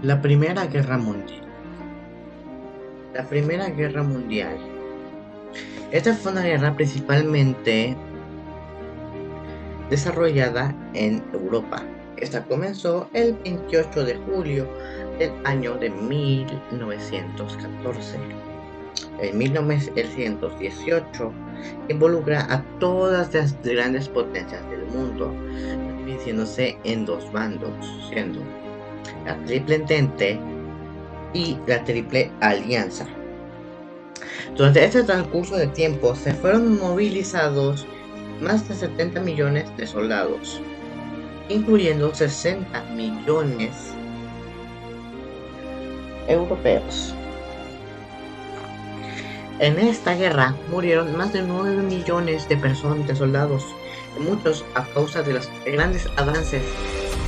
La Primera Guerra Mundial. La Primera Guerra Mundial. Esta fue una guerra principalmente desarrollada en Europa. Esta comenzó el 28 de julio del año de 1914. En 1918 involucra a todas las grandes potencias del mundo, dividiéndose en dos bandos, siendo la Triple Entente y la Triple Alianza. Durante este transcurso de tiempo se fueron movilizados más de 70 millones de soldados, incluyendo 60 millones europeos. En esta guerra murieron más de 9 millones de personas, de soldados, muchos a causa de los grandes avances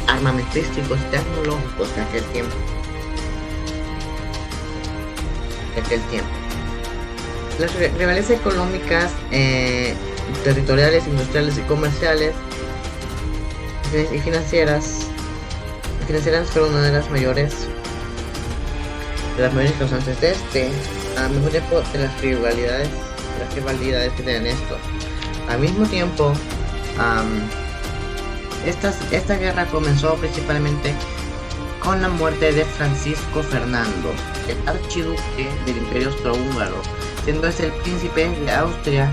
armamentísticos y tecnológicos de aquel tiempo. Las rivales económicas, territoriales, industriales y comerciales y financieras fueron una de las mayores causantes de al mismo tiempo de las rivalidades que tenían esto. Al mismo tiempo, esta guerra comenzó principalmente con la muerte de Francisco Fernando, el archiduque del Imperio Austrohúngaro, siendo este el príncipe de Austria,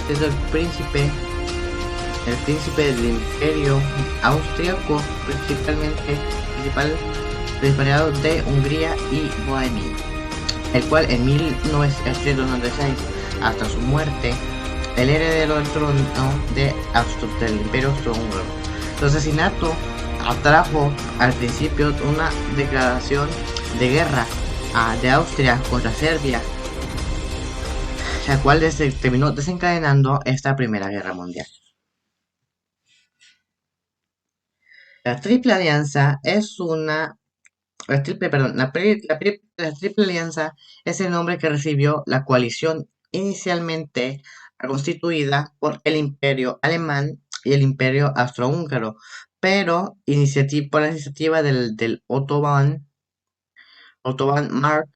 siendo el príncipe del Imperio Austriaco, principal de Hungría y Bohemia, el cual en 1996, hasta su muerte, el heredero del trono del Imperio Austrohúngaro. Su asesinato atrajo al principio una declaración de guerra de Austria contra Serbia, la cual terminó desencadenando esta Primera Guerra Mundial. La Triple Alianza es la Triple Alianza es el nombre que recibió la coalición inicialmente constituida por el Imperio Alemán y el Imperio Austrohúngaro, pero por la iniciativa del Otto von Mark,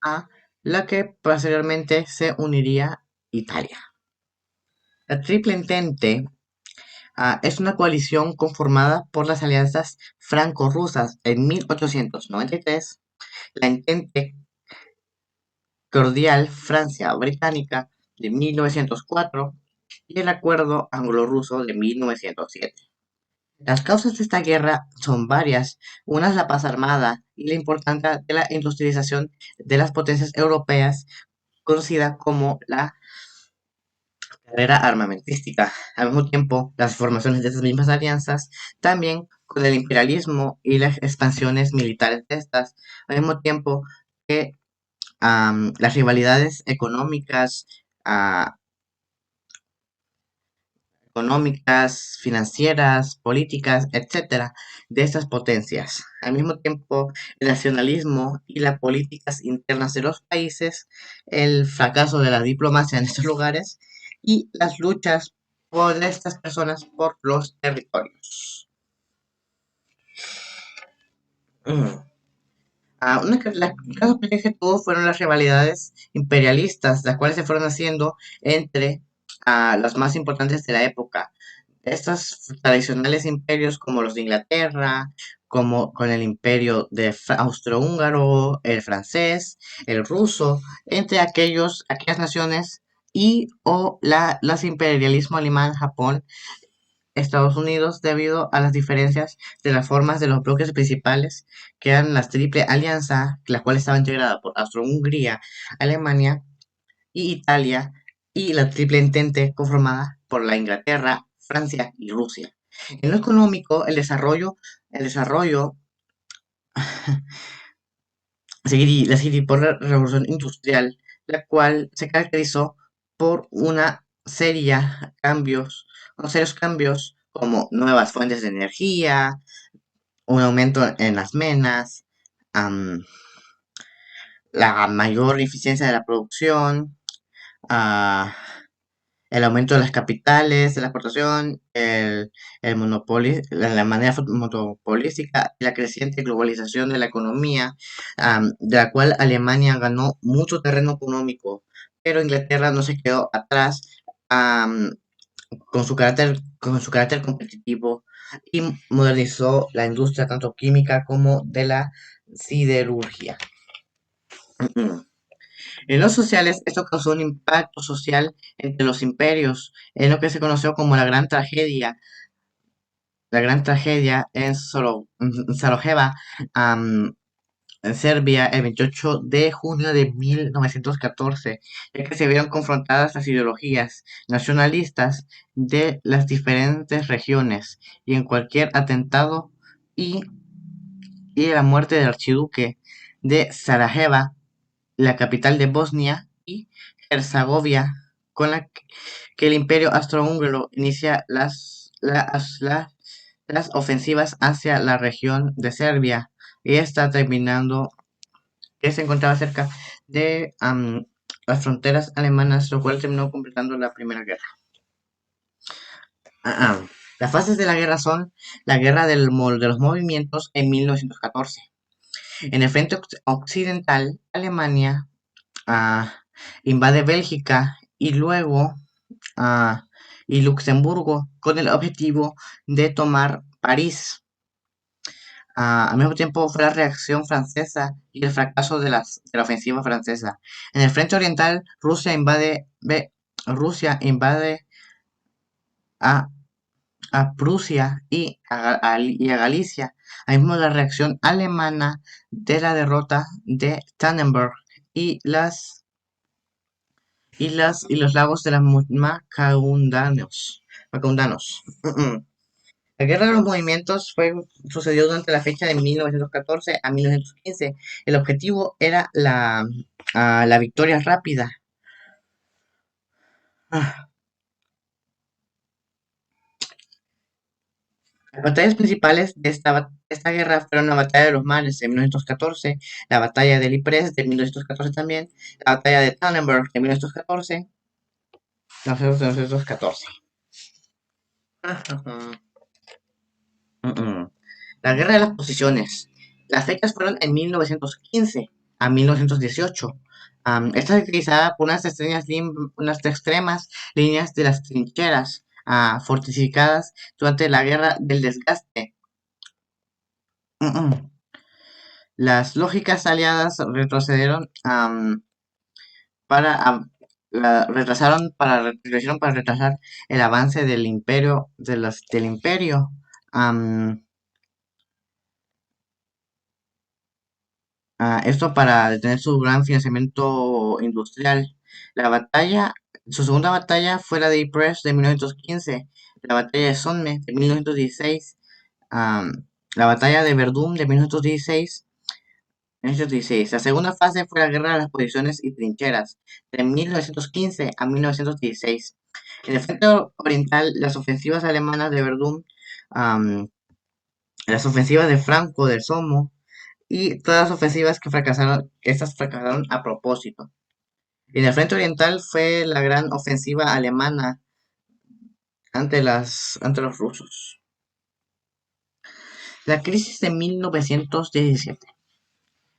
a la que posteriormente se uniría Italia. La Triple Entente es una coalición conformada por las alianzas franco-rusas en 1893, la Entente Cordial Francia-Británica de 1904 y el Acuerdo Anglo-Ruso de 1907. Las causas de esta guerra son varias. Una es la paz armada y la importancia de la industrialización de las potencias europeas, conocida como la carrera armamentística. Al mismo tiempo, las formaciones de estas mismas alianzas, también con el imperialismo y las expansiones militares de estas, al mismo tiempo que las rivalidades ah, económicas, financieras, políticas, etcétera, de estas potencias. Al mismo tiempo, el nacionalismo y las políticas internas de los países, el fracaso de la diplomacia en estos lugares y las luchas por estas personas por los territorios. Las causas que tuvo fueron las rivalidades imperialistas, las cuales se fueron haciendo entre las más importantes de la época. Estos tradicionales imperios como los de Inglaterra, como con el imperio de austrohúngaro, el francés, el ruso, entre aquellas naciones y las imperialismo alemán, Japón, Estados Unidos, debido a las diferencias de las formas de los bloques principales, que eran las Triple Alianza, la cual estaba integrada por Austro-Hungría, Alemania y Italia, y la Triple Entente conformada por la Inglaterra, Francia y Rusia. En lo económico, el desarrollo seguiría por la revolución industrial, la cual se caracterizó por unos serios cambios como nuevas fuentes de energía, un aumento en las menas, la mayor eficiencia de la producción, ah, el aumento de las capitales, de la exportación, la manera monopolística y la creciente globalización de la economía, de la cual Alemania ganó mucho terreno económico, pero Inglaterra no se quedó atrás, am, con su carácter competitivo y modernizó la industria tanto química como de la siderurgia. En los sociales, esto causó un impacto social entre los imperios, en lo que se conoció como la gran tragedia en Sarajevo, am, en Serbia, el 28 de junio de 1914, ya que se vieron confrontadas las ideologías nacionalistas de las diferentes regiones y en cualquier atentado y, y la muerte del archiduque de Sarajevo, la capital de Bosnia y Herzegovina, con la que el Imperio Austrohúngaro inicia las ofensivas hacia la región de Serbia y está terminando, que se encontraba cerca de las fronteras alemanas, lo cual terminó completando la Primera Guerra. Ah, ah. Las fases de la guerra son la guerra de los movimientos en 1914. En el frente occidental, Alemania ah, invade Bélgica y luego ah, y Luxemburgo con el objetivo de tomar París. Al mismo tiempo fue la reacción francesa y el fracaso de la ofensiva francesa. En el frente oriental, Rusia invade a, a Prusia y a Galicia. Ahí vemos la reacción alemana de la derrota de Tannenberg y y los lagos de los Macaundanos. La Guerra de los Movimientos sucedió durante la fecha de 1914 a 1915. El objetivo era la victoria rápida. Ah, Las batallas principales de esta guerra fueron la Batalla de los Mares de 1914, la Batalla de Ypres de 1914 también, la Batalla de Tannenberg de 1914, 1914. La Guerra de las Posiciones. Las fechas fueron en 1915 a 1918. Esta es caracterizada por unas extremas líneas de las trincheras fortificadas durante la Guerra del Desgaste. Las lógicas aliadas para am, retrasaron para retrasar el avance del imperio. Am, Esto para detener su gran financiamiento industrial. Su segunda batalla fue la de Ypres de 1915, la batalla de Somme de 1916, la batalla de Verdún de 1916. La segunda fase fue la guerra de las posiciones y trincheras de 1915 a 1916. En el frente oriental, las ofensivas alemanas de Verdún, am, las ofensivas de Franco del Somo, y todas las ofensivas estas fracasaron a propósito. En el frente oriental fue la gran ofensiva alemana ante los rusos. La crisis de 1917.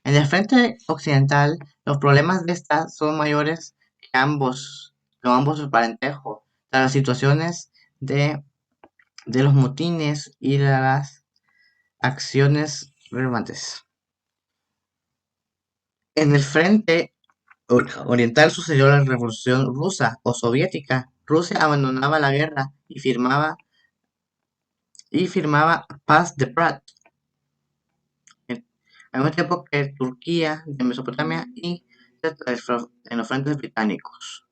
En el frente occidental, los problemas de esta son mayores que ambos sus parentejos, las situaciones de los motines y de las acciones relevantes. En el frente oriental sucedió la Revolución Rusa o Soviética. Rusia abandonaba la guerra y firmaba Paz de Pratt, al mismo tiempo que Turquía de Mesopotamia y en los frentes británicos.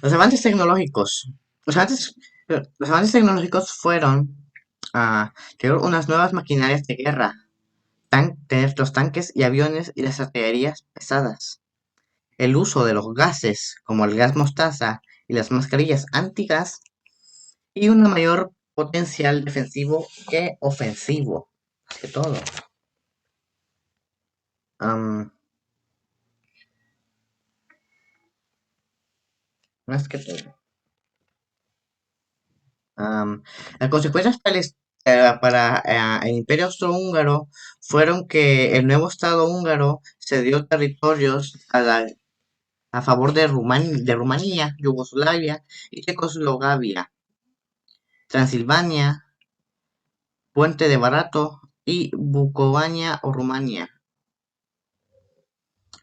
Los avances tecnológicos. Los avances tecnológicos fueron crear unas nuevas maquinarias de guerra, tener los tanques y aviones y las artillerías pesadas. El uso de los gases, como el gas mostaza y las mascarillas antigas, y un mayor potencial defensivo que ofensivo, más que todo. Am, más que todo. Am, las consecuencias para el Imperio Austrohúngaro fueron que el nuevo Estado húngaro cedió territorios a favor de Rumanía, Yugoslavia y Checoslovaquia, Transilvania, Puente de Barato y Bucovania o Rumania.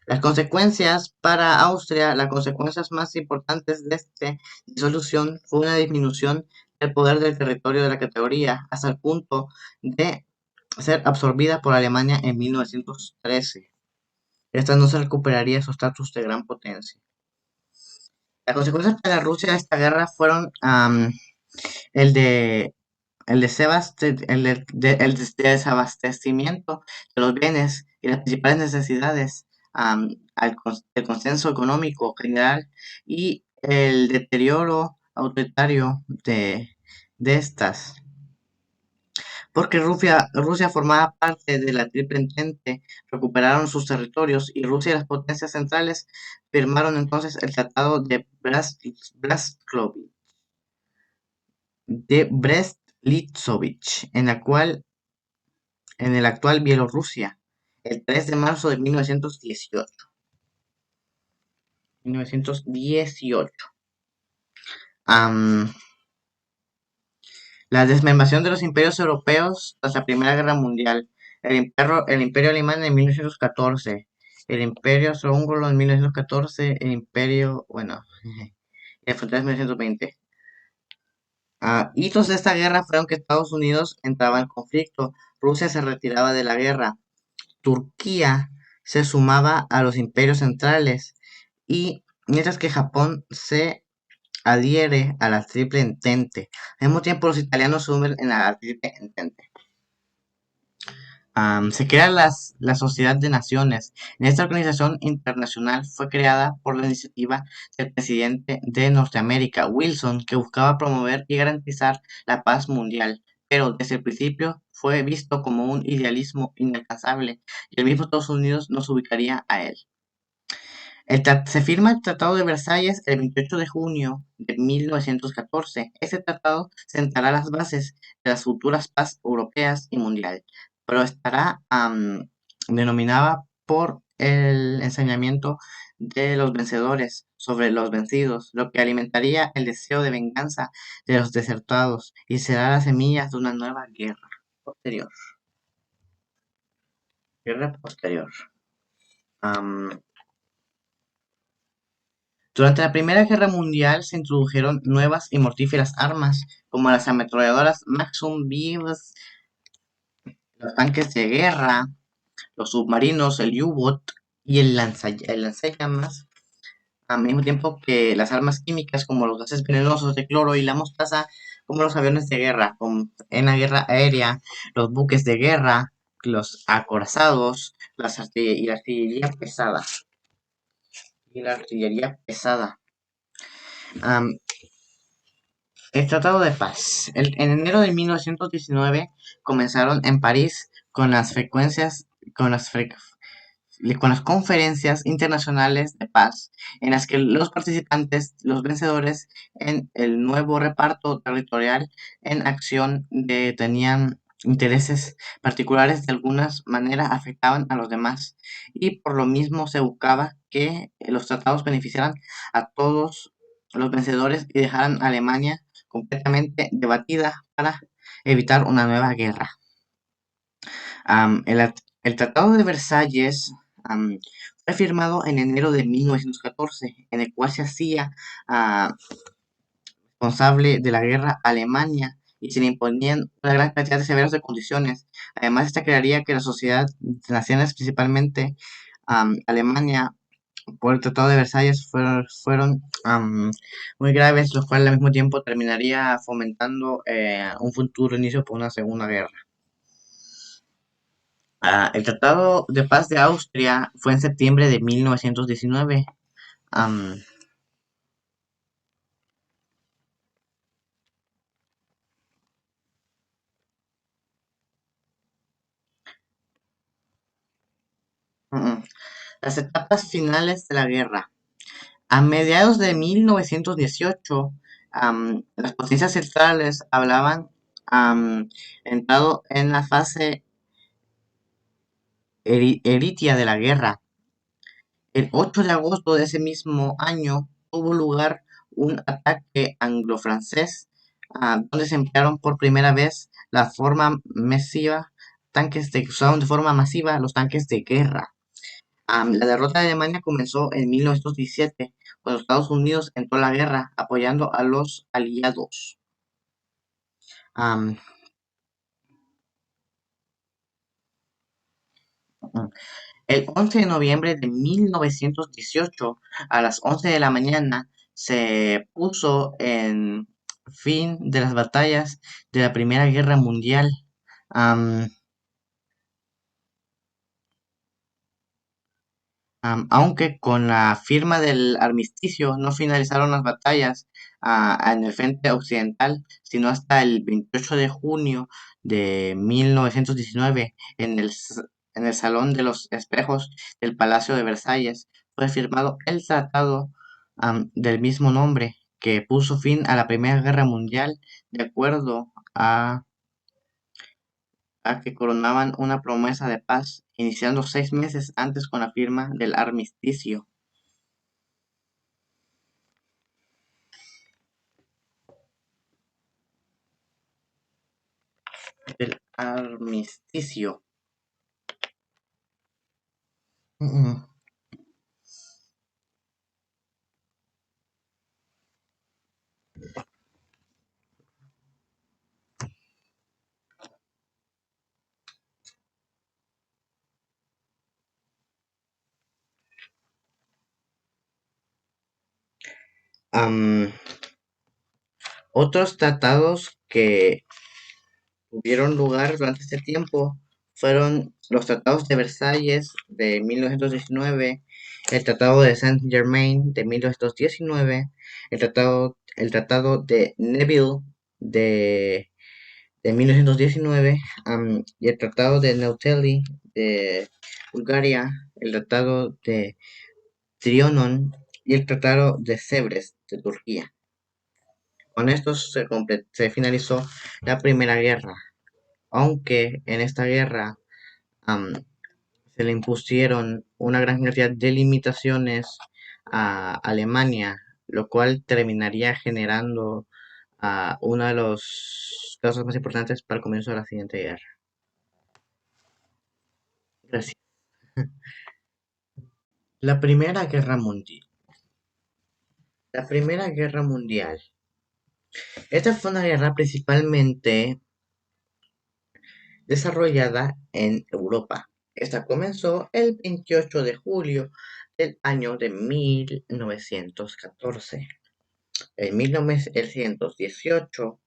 Las consecuencias para Austria, las consecuencias más importantes de esta disolución fue una disminución del poder del territorio de la categoría hasta el punto de ser absorbida por Alemania en 1913. Esta no se recuperaría su estatus de gran potencia. Las consecuencias para Rusia de esta guerra fueron el de el desabastecimiento de los bienes y las principales necesidades, el consenso económico general y el deterioro autoritario de estas. Porque Rusia formaba parte de la Triple Entente, recuperaron sus territorios y Rusia y las potencias centrales firmaron entonces el Tratado de Brest-Litovsk, en el actual Bielorrusia, el 3 de marzo de 1918. 1918. Am, la desmembración de los imperios europeos tras la Primera Guerra Mundial. El imperio alemán en 1914. El imperio austrohúngaro en 1914. El imperio, bueno, el frontera en 1920. Hitos de esta guerra fueron que Estados Unidos entraba en conflicto, Rusia se retiraba de la guerra, Turquía se sumaba a los imperios centrales y mientras que Japón se adhiere a la Triple Entente. Al mismo tiempo los italianos se unen en la Triple Entente. Se crea la Sociedad de Naciones. En esta organización internacional fue creada por la iniciativa del presidente de Norteamérica, Wilson, que buscaba promover y garantizar la paz mundial, pero desde el principio fue visto como un idealismo inalcanzable y el mismo Estados Unidos no se ubicaría a él. Se firma el Tratado de Versalles el 28 de junio de 1914. Este tratado sentará las bases de las futuras paz europeas y mundial, pero estará denominada por el ensañamiento de los vencedores sobre los vencidos, lo que alimentaría el deseo de venganza de los desertados y será las semillas de una nueva guerra posterior. Guerra posterior. Am, Durante la Primera Guerra Mundial se introdujeron nuevas y mortíferas armas, como las ametralladoras Maxim Beavers, los tanques de guerra, los submarinos, el U-Boot y el lanzallamas, al mismo tiempo que las armas químicas como los gases venenosos de cloro y la mostaza, como los aviones de guerra, en la guerra aérea, los buques de guerra, los acorazados, y la artillería pesada. Am, El Tratado de Paz. En enero de 1919 comenzaron en París con con las conferencias internacionales de paz, en las que los participantes, los vencedores en el nuevo reparto territorial en acción tenían intereses particulares de alguna manera afectaban a los demás y por lo mismo se buscaba que los tratados beneficiaran a todos los vencedores y dejaran a Alemania completamente debatida para evitar una nueva guerra. El Tratado de Versalles fue firmado en enero de 1914, en el cual se hacía responsable de la guerra a Alemania y se le imponían una gran cantidad de severas de condiciones. Además, esta crearía que la sociedad de naciones, principalmente Alemania, por el Tratado de Versalles, fueron muy graves, lo cual al mismo tiempo terminaría fomentando un futuro inicio por una segunda guerra. El Tratado de Paz de Austria fue en septiembre de 1919. Am, mm, mm. Las etapas finales de la guerra. A mediados de 1918, las potencias centrales hablaban entrado en la fase eritia de la guerra. El 8 de agosto de ese mismo año tuvo lugar un ataque anglo-francés, donde se emplearon por primera vez la forma masiva, usaron de forma masiva los tanques de guerra. La derrota de Alemania comenzó en 1917, cuando Estados Unidos entró a la guerra apoyando a los aliados. Am, el 11 de noviembre de 1918, a las 11 de la mañana, se puso en fin de las batallas de la Primera Guerra Mundial. Am, Aunque con la firma del armisticio no finalizaron las batallas en el frente occidental, sino hasta el 28 de junio de 1919 en el Salón de los Espejos del Palacio de Versalles fue firmado el tratado del mismo nombre que puso fin a la Primera Guerra Mundial de acuerdo a que coronaban una promesa de paz, iniciando 6 meses antes con la firma del armisticio. Del armisticio. Mm, am, Otros tratados que tuvieron lugar durante este tiempo fueron los tratados de Versalles de 1919, el tratado de Saint-Germain de 1919, el tratado de Neville de, de 1919, y el tratado de Neuchâtel de Bulgaria, el tratado de Trianon y el tratado de Sèvres de Turquía. Con estos se finalizó la Primera Guerra, aunque en esta guerra am, se le impusieron una gran cantidad de limitaciones a Alemania, lo cual terminaría generando uno de los casos más importantes para el comienzo de la siguiente guerra. Gracias. La Primera Guerra Mundial. La Primera Guerra Mundial. Esta fue una guerra principalmente desarrollada en Europa. Esta comenzó el 28 de julio del año de 1914. En 1918,